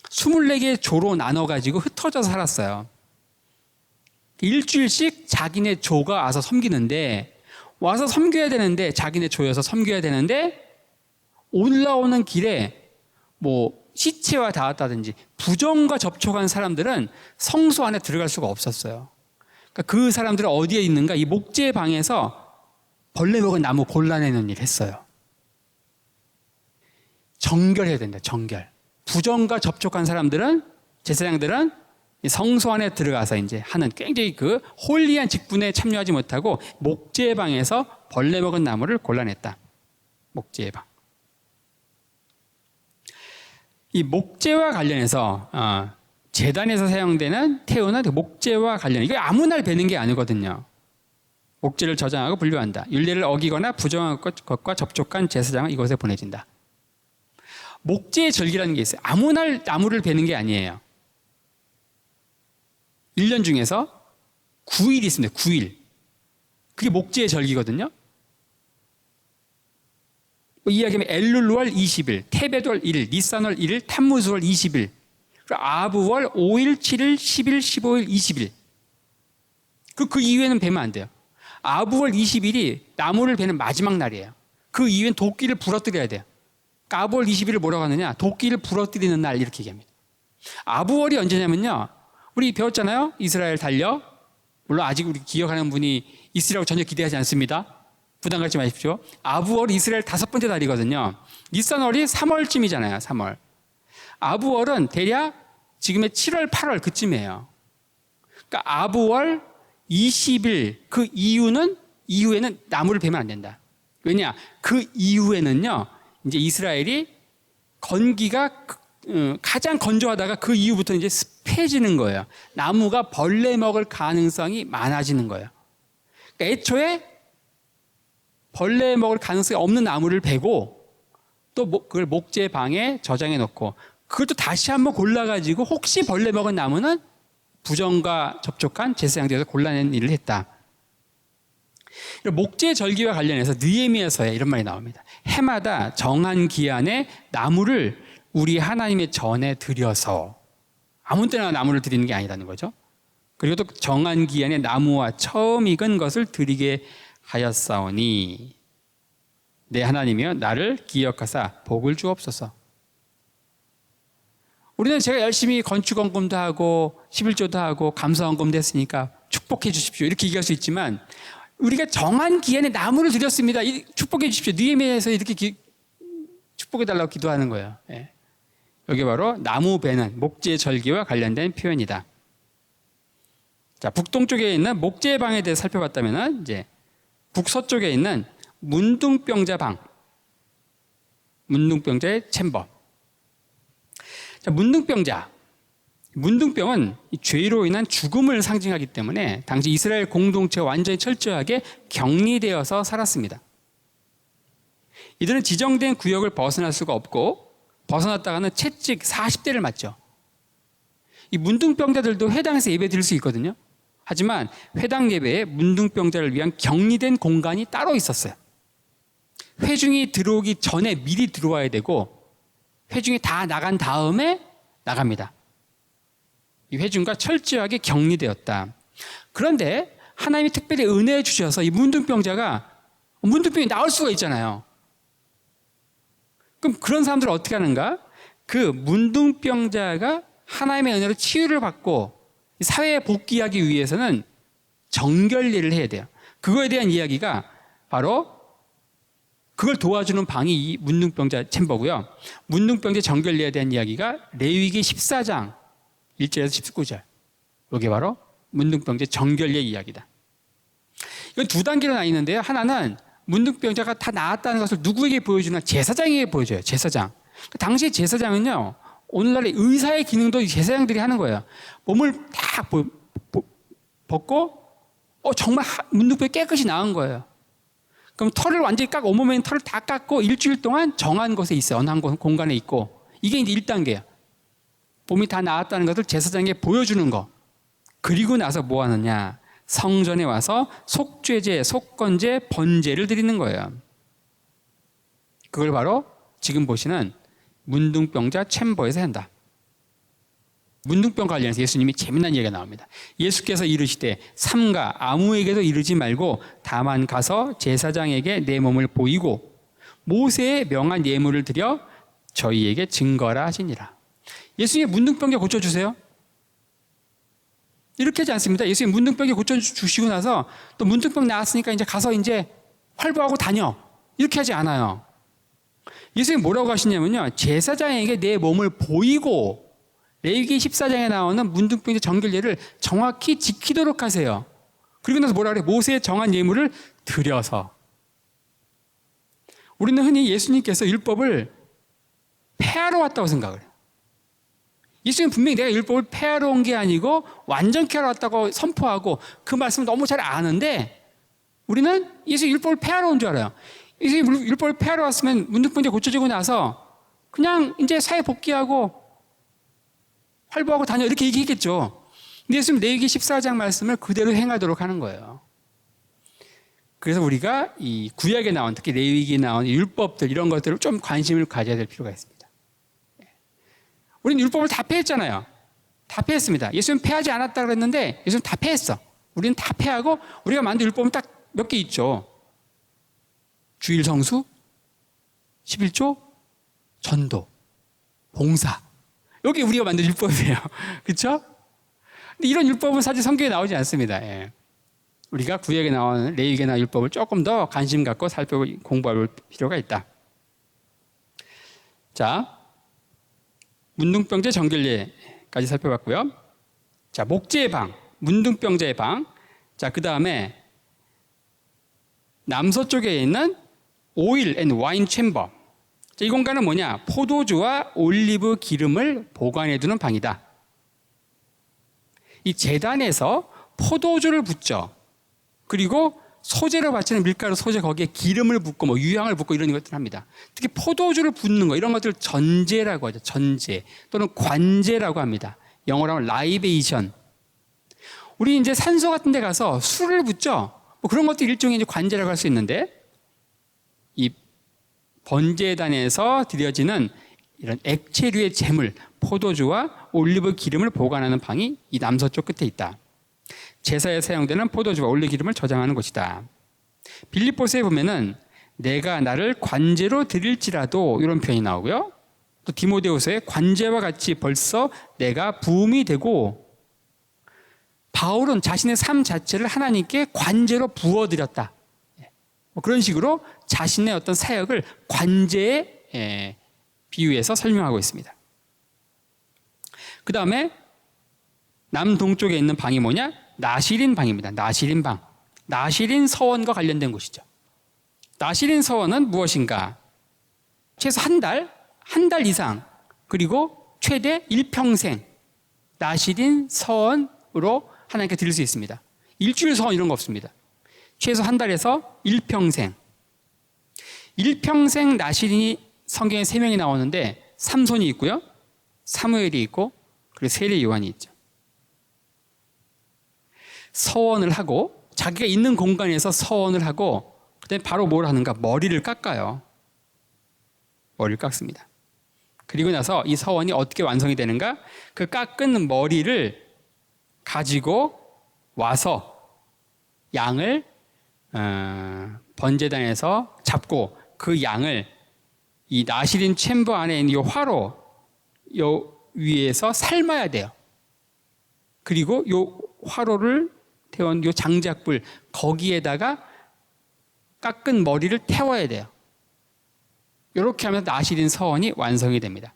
24개의 조로 나눠가지고 흩어져서 살았어요. 일주일씩 자기네 조가 와서 섬기는데, 와서 섬겨야 되는데, 자기네 조여서 섬겨야 되는데, 올라오는 길에 뭐 시체와 닿았다든지 부정과 접촉한 사람들은 성소 안에 들어갈 수가 없었어요. 그러니까 그 사람들은 어디에 있는가? 이 목재 방에서 벌레 먹은 나무 골라내는 일을 했어요. 정결해야 된다, 정결. 부정과 접촉한 사람들은, 제사장들은 성소 안에 들어가서 이제 하는 굉장히 그 홀리한 직분에 참여하지 못하고 목재의 방에서 벌레 먹은 나무를 골라냈다. 목재의 방. 이 목재와 관련해서 제단에서 사용되는 태우는 목재와 관련, 이게 아무 날 베는 게 아니거든요. 목재를 저장하고 분류한다. 율례를 어기거나 부정한 것과 접촉한 제사장은 이곳에 보내진다. 목재의 절기라는 게 있어요. 아무 날 나무를 베는 게 아니에요. 1년 중에서 9일이 있습니다. 9일. 그게 목재의 절기거든요. 이야기하면 엘룰월 20일, 테베돌 1일, 니산월 1일, 탐무스월 20일, 아브월 5일, 7일, 10일, 15일, 20일. 그 이후에는 베면 안 돼요. 아브월 20일이 나무를 베는 마지막 날이에요. 그 이후엔 도끼를 부러뜨려야 돼요. 아브월 20일을 뭐라고 하느냐? 도끼를 부러뜨리는 날, 이렇게 얘기합니다. 아브월이 언제냐면요, 우리 배웠잖아요. 이스라엘 달려. 물론 아직 우리 기억하는 분이 있으라고 전혀 기대하지 않습니다. 부담 갖지 마십시오. 아브월이 이스라엘 5번째 달이거든요. 니산월이 3월쯤이잖아요. 3월. 아브월은 대략 지금의 7월, 8월 그쯤이에요. 그러니까 아브월 20일 그 이후에는 나무를 베면 안 된다. 왜냐? 그 이후에는요, 이제 이스라엘이 건기가 가장 건조하다가 그 이후부터 이제 습해지는 거예요. 나무가 벌레 먹을 가능성이 많아지는 거예요. 그러니까 애초에 벌레 먹을 가능성이 없는 나무를 베고 또 그걸 목재 방에 저장해 놓고 그것도 다시 한번 골라가지고 혹시 벌레 먹은 나무는 부정과 접촉한 제사장들에서 골라낸 일을 했다. 목재 절기와 관련해서 느헤미야서에 이런 말이 나옵니다. 해마다 정한 기한에 나무를 우리 하나님의 전에 드려서, 아무 때나 나무를 드리는 게 아니라는 거죠. 그리고 또 정한 기한에 나무와 처음 익은 것을 드리게 하였사오니 내 하나님이여 나를 기억하사 복을 주옵소서. 우리는 제가 열심히 건축원금도 하고 11조도 하고 감사원금도 했으니까 축복해 주십시오 이렇게 얘기할 수 있지만, 우리가 정한 기한에 나무를 드렸습니다, 축복해 주십시오, 느헤미야에서 이렇게 축복해 달라고 기도하는 거예요. 예. 여기 바로 나무 베는 목재 절기와 관련된 표현이다. 자, 북동쪽에 있는 목재 방에 대해 살펴봤다면 이제 북서쪽에 있는 문둥병자 방, 문둥병자의 챔버. 자, 문둥병은 죄로 인한 죽음을 상징하기 때문에 당시 이스라엘 공동체가 완전히 철저하게 격리되어서 살았습니다. 이들은 지정된 구역을 벗어날 수가 없고 벗어났다가는 채찍 40대를 맞죠. 이 문둥병자들도 회당에서 예배 드릴 수 있거든요. 하지만 회당 예배에 문둥병자를 위한 격리된 공간이 따로 있었어요. 회중이 들어오기 전에 미리 들어와야 되고 회중이 다 나간 다음에 나갑니다. 이 회중과 철저하게 격리되었다. 그런데 하나님이 특별히 은혜 주셔서 이 문둥병이 나올 수가 있잖아요. 그럼 그런 사람들은 어떻게 하는가? 그 문둥병자가 하나님의 은혜로 치유를 받고 사회에 복귀하기 위해서는 정결례를 해야 돼요. 그거에 대한 이야기가 바로 그걸 도와주는 방이 이 문둥병자 챔버고요. 문둥병자 정결례에 대한 이야기가 레위기 14장 1절에서 19절. 이게 바로 문둥병자 정결례 이야기다. 이건 두 단계로 나뉘는데요. 하나는 문둥병자가 다 나았다는 것을 누구에게 보여주나? 제사장에게 보여줘요. 제사장. 당시 제사장은요, 오늘날의 의사의 기능도 제사장들이 하는 거예요. 몸을 다 벗고 정말 문둥병이 깨끗이 나은 거예요. 그럼 털을 완전히 깎고, 온몸에 털을 다 깎고 일주일 동안 정한 곳에 있어요. 어느 한 공간에 있고. 이게 이제 1단계야. 몸이 다 나았다는 것을 제사장에게 보여주는 거. 그리고 나서 뭐 하느냐? 성전에 와서 속죄제, 속건제, 번제를 드리는 거예요. 그걸 바로 지금 보시는 문둥병자 챔버에서 한다. 문둥병 관련해서 예수님이 재미난 얘기가 나옵니다. 예수께서 이르시되 삼가 아무에게도 이르지 말고 다만 가서 제사장에게 내 몸을 보이고 모세의 명한 예물을 드려 저희에게 증거라 하시니라. 예수님이 문둥병자 고쳐주세요. 이렇게 하지 않습니다. 예수님 문둥병자 고쳐주시고 나서 또 문둥병 나았으니까 이제 가서 이제 활보하고 다녀. 이렇게 하지 않아요. 예수님이 뭐라고 하시냐면요. 제사장에게 내 몸을 보이고 레위기 14장에 나오는 문둥병자 정결례를 정확히 지키도록 하세요. 그리고 나서 뭐라 그래? 모세의 정한 예물을 드려서. 우리는 흔히 예수님께서 율법을 폐하러 왔다고 생각을 해요. 예수님은 분명히 내가 율법을 폐하러 온 게 아니고 완전케 하러 왔다고 선포하고 그 말씀을 너무 잘 아는데 우리는 예수님 율법을 폐하러 온 줄 알아요. 예수님 율법을 폐하러 왔으면 문둥병자 고쳐지고 나서 그냥 이제 사회 복귀하고 활보하고 다녀 이렇게 얘기했겠죠. 근데 예수님 레위기 14장 말씀을 그대로 행하도록 하는 거예요. 그래서 우리가 이 구약에 나온, 특히 레위기에 나온 율법들 이런 것들을 좀 관심을 가져야 될 필요가 있습니다. 우리는 율법을 다 폐했잖아요. 다 폐했습니다. 예수님 폐하지 않았다 그랬는데 예수님 다 폐했어. 우리는 다 폐하고 우리가 만든 율법은 딱 몇 개 있죠. 주일 성수, 11조, 전도, 봉사. 여기 우리가 만든 율법이에요. 그렇죠? 근데 이런 율법은 사실 성경에 나오지 않습니다. 예. 우리가 구약에 나오는 레위기에 나온 율법을 조금 더 관심 갖고 살펴볼 공부할 필요가 있다. 자, 문둥병자 정결례까지 살펴봤고요. 자, 목재의 방, 문둥병자의 방. 자, 그 다음에 남서쪽에 있는 오일 앤 와인 챔버. 자, 이 공간은 뭐냐? 포도주와 올리브 기름을 보관해두는 방이다. 이 제단에서 포도주를 붓죠. 그리고 소재로 바치는 밀가루 소재 거기에 기름을 붓고 뭐 유향을 붓고 이런 것들을 합니다. 특히 포도주를 붓는 거 이런 것들을 전제라고 하죠. 전제 또는 관제라고 합니다. 영어로 하면 라이베이션. 우리 이제 산소 같은 데 가서 술을 붓죠. 뭐 그런 것도 일종의 이제 관제라고 할 수 있는데 이 번제단에서 드려지는 이런 액체류의 제물, 포도주와 올리브 기름을 보관하는 방이 이 남서쪽 끝에 있다. 제사에 사용되는 포도주와 올리브 기름을 저장하는 곳이다. 빌립보서에 보면은 내가 나를 관제로 드릴지라도 이런 표현이 나오고요. 또 디모데후서에 관제와 같이 벌써 내가 부음이 되고 바울은 자신의 삶 자체를 하나님께 관제로 부어드렸다. 뭐 그런 식으로 자신의 어떤 사역을 관제에 비유해서 설명하고 있습니다. 그 다음에 남동쪽에 있는 방이 뭐냐? 나시린 방입니다. 나시린 방. 나시린 서원과 관련된 곳이죠. 나시린 서원은 무엇인가? 최소 한 달 이상, 그리고 최대 일평생 나시린 서원으로 하나님께 드릴 수 있습니다. 일주일 서원 이런 거 없습니다. 최소 한 달에서 일평생. 일평생 나시린이 성경에 3명이 나오는데 삼손이 있고요. 사무엘이 있고 그리고 세례 요한이 있죠. 서원을 하고 자기가 있는 공간에서 서원을 하고 그다음에 바로 뭘 하는가? 머리를 깎아요. 머리를 깎습니다. 그리고 나서 이 서원이 어떻게 완성이 되는가? 그 깎은 머리를 가지고 와서 양을 번제단에서 잡고 그 양을 이 나시린 챔버 안에 있는 이 화로 요 위에서 삶아야 돼요. 그리고 요 화로를 태운 요 장작불 거기에다가 깎은 머리를 태워야 돼요. 이렇게 하면서 나시린 서원이 완성이 됩니다.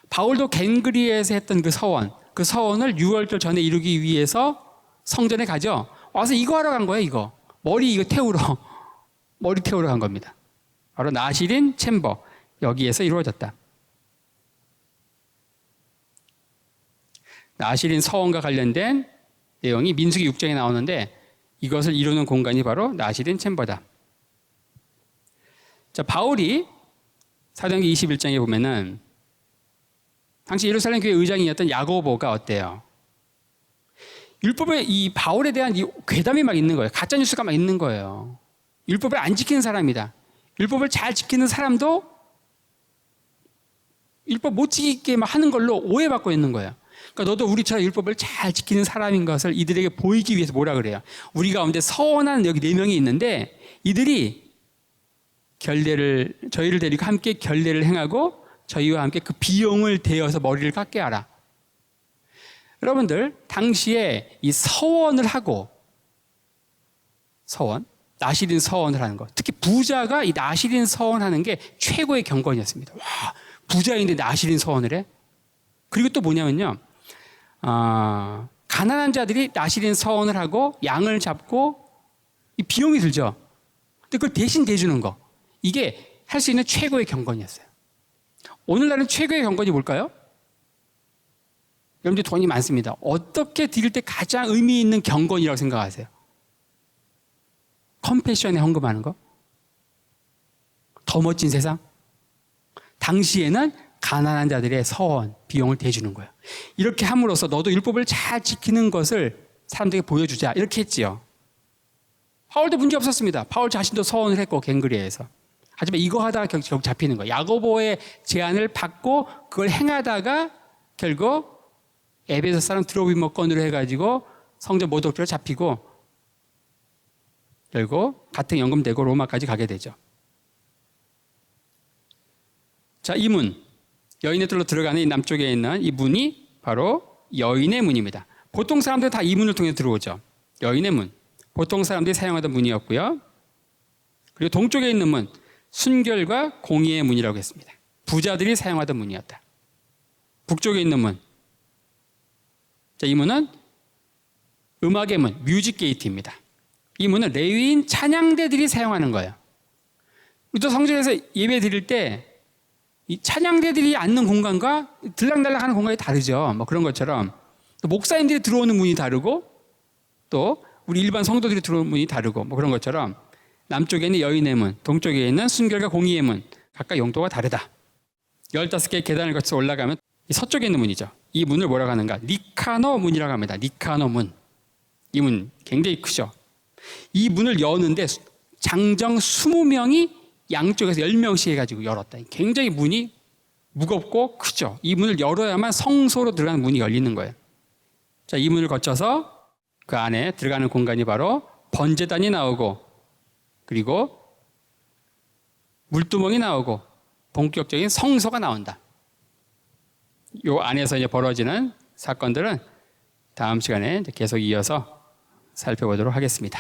바울도 갱그리에서 했던 그 서원을 6월절 전에 이루기 위해서 성전에 가죠. 와서 이거 하러 간 거예요. 이거 머리 태우러 간 겁니다. 바로 나시린 챔버, 여기에서 이루어졌다. 나시린 서원과 관련된 내용이 민수기 6장에 나오는데 이것을 이루는 공간이 바로 나시린 챔버다. 자, 바울이 사도행전 21장에 보면은 당시 예루살렘 교회 의장이었던 야고보가 어때요? 율법에 이 바울에 대한 이 괴담이 막 있는 거예요. 가짜 뉴스가 막 있는 거예요. 율법을 안 지키는 사람이다. 율법을 잘 지키는 사람도 율법 못 지키게 막 하는 걸로 오해받고 있는 거예요. 그러니까 너도 우리처럼 율법을 잘 지키는 사람인 것을 이들에게 보이기 위해서 뭐라 그래요? 우리 가운데 서원한 여기 4명이 있는데 이들이 저희를 데리고 함께 결례를 행하고 저희와 함께 그 비용을 대어서 머리를 깎게 하라. 여러분들 당시에 이 서원을 하고 나시린 서원을 하는 것, 특히 부자가 이 나시린 서원하는 게 최고의 경건이었습니다. 와, 부자인데 나시린 서원을 해? 그리고 또 뭐냐면요, 가난한 자들이 나시린 서원을 하고 양을 잡고 이 비용이 들죠. 근데 그걸 대신 대주는 거, 이게 할 수 있는 최고의 경건이었어요. 오늘날은 최고의 경건이 뭘까요? 여러분들 돈이 많습니다. 어떻게 드릴 때 가장 의미 있는 경건이라고 생각하세요? 컴패션에 헌금하는 거? 더 멋진 세상? 당시에는 가난한 자들의 서원, 비용을 대주는 거예요. 이렇게 함으로써 너도 율법을 잘 지키는 것을 사람들에게 보여주자, 이렇게 했지요. 바울도 문제 없었습니다. 바울 자신도 서원을 했고 갱그리에서. 하지만 이거 하다가 결국 잡히는 거예요. 야고보의 제안을 받고 그걸 행하다가 결국 에베소 사람 드로비모 건으로 해가지고 성전 모독죄로 잡히고 결국 같은 연금되고 로마까지 가게 되죠. 자, 이 문, 여인의 뜰로 들어가는 이 남쪽에 있는 이 문이 바로 여인의 문입니다. 보통 사람들은 다 이 문을 통해 들어오죠. 여인의 문, 보통 사람들이 사용하던 문이었고요. 그리고 동쪽에 있는 문, 순결과 공의의 문이라고 했습니다. 부자들이 사용하던 문이었다. 북쪽에 있는 문, 자, 이 문은 음악의 문, 뮤직 게이트입니다. 이 문은 레위인 찬양대들이 사용하는 거예요. 우리도 성전에서 예배 드릴 때 이 찬양대들이 앉는 공간과 들락날락하는 공간이 다르죠. 뭐 그런 것처럼 또 목사님들이 들어오는 문이 다르고 또 우리 일반 성도들이 들어오는 문이 다르고 뭐 그런 것처럼 남쪽에 있는 여인의 문, 동쪽에 있는 순결과 공의의 문, 각각 용도가 다르다. 15개의 계단을 거쳐서 올라가면 이 서쪽에 있는 문이죠. 이 문을 뭐라고 하는가? 니카노 문이라고 합니다. 니카노 문. 이 문 굉장히 크죠. 이 문을 여는데 장정 20명이 양쪽에서 10명씩 해가지고 열었다. 굉장히 문이 무겁고 크죠. 이 문을 열어야만 성소로 들어가는 문이 열리는 거예요. 자, 이 문을 거쳐서 그 안에 들어가는 공간이 바로 번제단이 나오고 그리고 물두멍이 나오고 본격적인 성소가 나온다. 이 안에서 이제 벌어지는 사건들은 다음 시간에 계속 이어서 살펴보도록 하겠습니다.